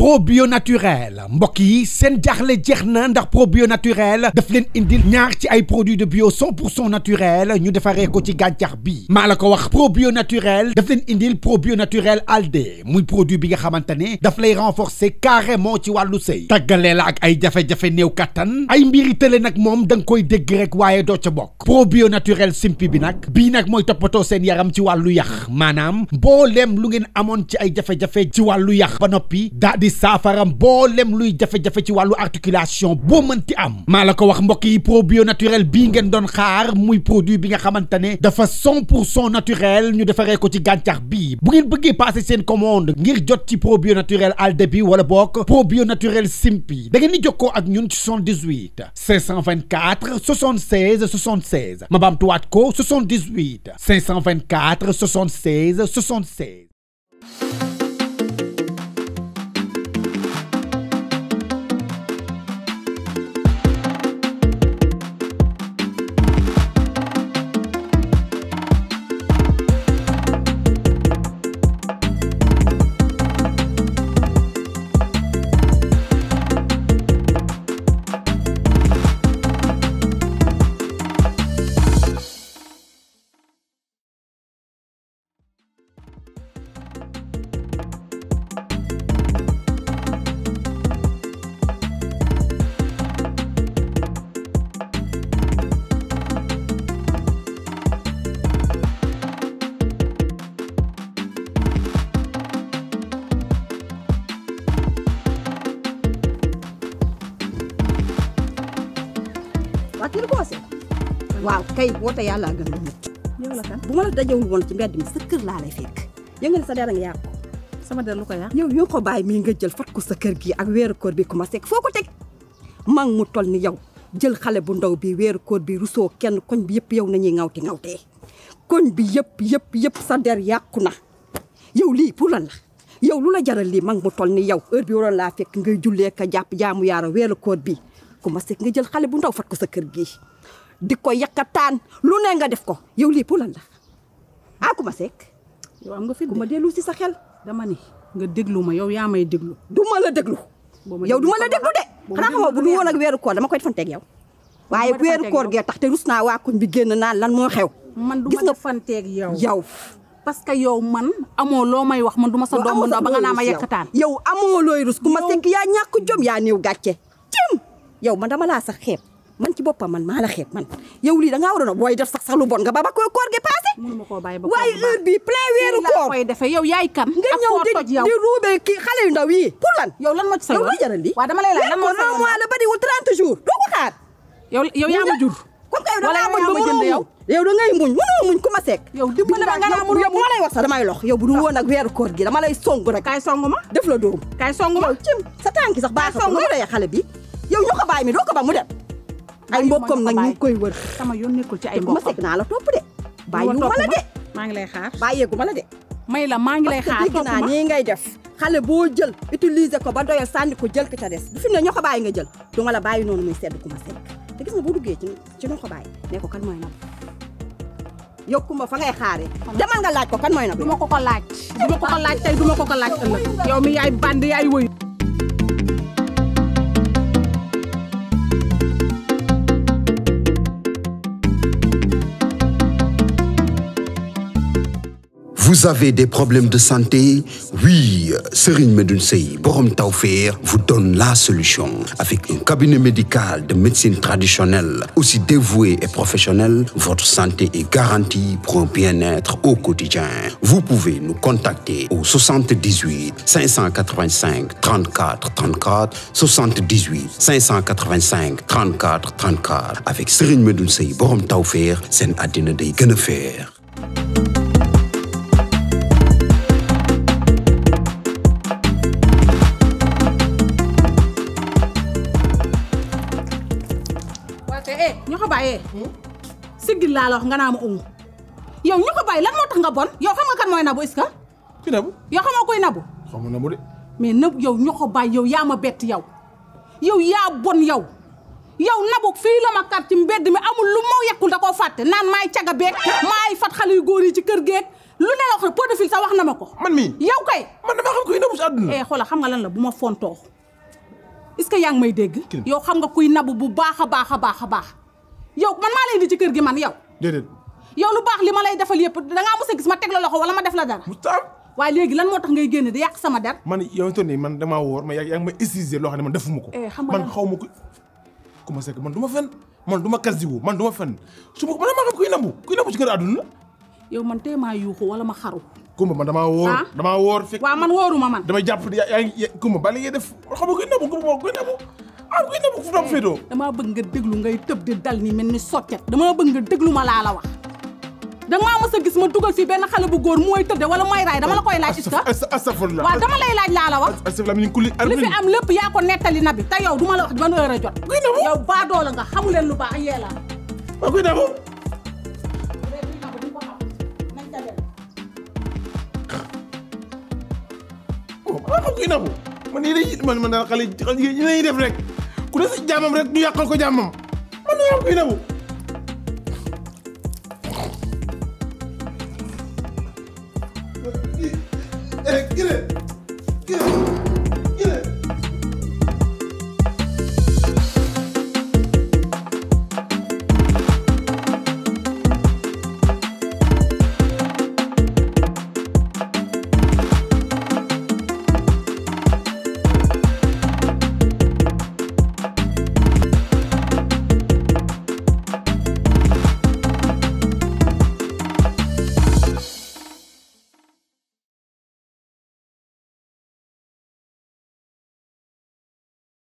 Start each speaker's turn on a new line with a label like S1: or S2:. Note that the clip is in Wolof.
S1: probio naturel mbokk yi seen jaaxle jeex na ndax probio naturel daf leen indil ñaar ci ay produits de bio 100% naturel ñu defaree ko ci gàncax bi maa la ko wax probio naturel daf leen indil probio naturel alde muy produit bi nga xamante ne daf lay renforcer carrément ci wàllu sëy tàggalee la ak ay jafe-jafe néew kattan ay mbiri tële nag moom da nga koy dégg rek waaye doo ca bokk probio naturel simpi bi nag bii nag mooy toppatoo seen yaram ci wàllu yax maanaam mbooleem lu ngeen amoon ci ay jafe-jafe ci wàllu yax ba noppi daa di saafaram mboolem luy jafe-jafe ci wàllu articulation boo mënti am maa la ko wax mbokk yi probio naturel bii ngeen doon xaar muy produit bi nga xamante ne dafa 100% naturel ñu defaree ko ci gàncax bii bu ngeen bëggee passer seen commande ngir jot ci probio naturel alde bi wala bokk probio naturel simpi da ngeen di jokkoo ak ñun ci 78 524 76 76 ma baamtuwaat ko 78 524 76 76.
S2: waaw kay woote yàlla gën a nit yow la kan bu ma la dajewul woon ci mbedd mi sa kër laa lay fekk ya nga ne sa der nga yàqu
S3: sama der lu ko yàq
S2: yow ko bàyyi mii nga jël fat ko sa kër gi ak weeru koor bi commencé foo ko teg mag mu toll ni yow jël xale bu ndaw bi weeru koor bi rusoo kenn koñ bi yëpp yow nañuy ŋawtee koñ bi yëpp sa der yàqu na yow lii pour lan la yow lu la jaral lii mag mu toll ni yow heure bi waroon laa fekk ngay jullee ka jàpp jaamu yaara weeru koor bi commencé nga jël xale bu ndaw fat ko sa kër gi di ko yàkkataan lu ne nga def ko yow lii pour lan la ku ma sekk
S3: yow am nga fi
S2: ku ma dellu si sa xel
S3: dama ni nga déglu ma yow yaa may déglu
S2: du ma la déglu yow du ma la déglu de xanaa xamoo bu du woon ak weeru koor dama koy defanteeg yow waaye weeru koor gee tax te rus naa waa koñ bi génn naan lan moo xew
S3: man du ma defanteeg
S2: yow
S3: parce que yow man amoo loo may wax man du ma sa doom bu ndaw ba nga naa ma yàkkataan
S2: yow amoo looy rus ku ma sekk yaa ñàkk jom yaa néew gàcce cim yow man dama laa sax xeeb man ci boppam man maa la xeeb man yow lii da ngaa waroon a booy def sax lu bon nga ba koy koor gi passé
S3: mënuma koo bàyyi ba
S2: waaye heure bi plein weeru koor
S3: koy defee yow yaay kan
S2: nga ñëw di ruube kii xale yu ndaw yi pour lan
S3: yow lan moo ci sa yoon
S2: yow jaral lii
S3: waaw dama lay laaj lan moo sa yoon
S2: mois la bariwul 30 jours doo ko xaar
S3: yow yaa ma jur
S2: comme que yow da ngaa muñ ba jënd yow da ngay muñ mënoo muñ ku ma sekk
S3: yow dimbali ma nga naa mënoo
S2: yow bu ma lay wax sax damay lox yow bu du woon ak weeru koor gi dama lay song rek
S3: kaay song ma
S2: def la doom
S3: kaay song ma
S2: yow cim sa tànki sax baax nga mu rey xale bi yow ñu ko bàyyi mi doo ko ba mu dem ay mbokkam nag ñu koy wër
S3: sama yoon nekkul ci ay
S2: mbokkam ma sekk naa la topp de bàyyi ma la de
S3: maa ngi lay xaar
S2: bàyyeegu ma la de
S3: may la maa ngi lay xaar
S2: topp naa nii ngay def xale boo jël utiliser ko ba doyal sànni ko jël ko ca des du fi ne ñoo ko bàyyi nga jël du nga la bàyyi noonu muy sedd ku ma sekk te gis nga boo duggee ci ñoo ko bàyyi ne ko kan mooy nab yow kuma fa ngay xaaree demal nga laaj ko kan mooy nab
S3: duma ko laaj duma ko laaj tey duma ko laaj ëllëg yow mi yaay bandi yaay woy
S4: Vous avez des problèmes de santé? Oui, Serigne Medoune Sey Borom Tawfekh vous donne la solution. Avec un cabinet médical de médecine traditionnelle, aussi dévoué et professionnel, votre santé est garantie pour un bien-être au quotidien. Vous pouvez nous contacter au 78 585 34 34, 78 585 34 34. Avec Serigne Medoune Sey Borom Tawfekh, seen àddina day gën a feer.
S3: ñoo ko bàyyee siggil laa la wax nga naa ma umu yow ñoo ko bàyyi lan moo tax nga bon yow xam nga kan mooy nabu est-ce que
S5: ki nabu
S3: yow xamoo koy nabu
S5: xamu nabu de
S3: mais nabu yow ñoo ko bàyyi yow yaa ma bett yow yaa bon yow yow Nabou fii la ma kar ci mbedd mi amul lu moo yekkul da koo fàtte naan maay caga beeg maay fat xale yu góor yi ci kër geeg lu ne la wax pot de fil sax wax na ma ko.
S5: man mii
S3: yow kay.
S5: man damaa xam kuy Nabou si àdduna.
S3: xoolal xam nga lan la bu ma fontoo est-ce que yaa ngi may dégg. yow xam nga kuy Nabou bu baax a baax a baax a baax yow man maa lay indi ci kër gi man yow.
S5: déedéet.
S3: yow lu baax li ma lay defal yëpp dangaa mos a gis ma teg la loxo wala ma def la dara. waaye léegi lan moo tax ngay génn di yàq sama der.
S5: man yow toon nii man damaa wóor ma yaa ngi may utiliser loo xam ne man defuma ko. man xaw ma ko commencé que man du ma fen man du ma kasiwu man du ma fen su ma man maa xam kuy Nabou ci kër àdduna.
S3: yow man tee maa yuuxu wala ma xaru.
S5: Kumba man damaa wóor fekk.
S3: waaw man wóoruma man.
S5: damay jàpp yaa ngi Kumba ba li ngay def xam nga kuy Nabou kuy Nabou fu doon féetoo.
S3: damaa bëgg nga déglu ngay tëb di dal ni mel ni soccet damaa bëgg nga déglu ma laa la wax. danga maa mës a gis ma dugal fii benn xale bu góor mooy tëdde wala mooy raay dama la koy laaj.
S5: astafurlah
S3: waaw dama lay laaj laa la wax.
S5: li
S3: fi am lépp yaa ko nettali na bi te yow duma la wax ban heure a jot. yow baadoo la nga xamu leen lu baax yee la.
S5: waaw kuy Nabou. maa xam kuy Nabou man yii man daal xale yi lay def rek ku ne si jàmmam rek ñu yàqal ko jàmmam man maa xam kuy Nabou. Get it.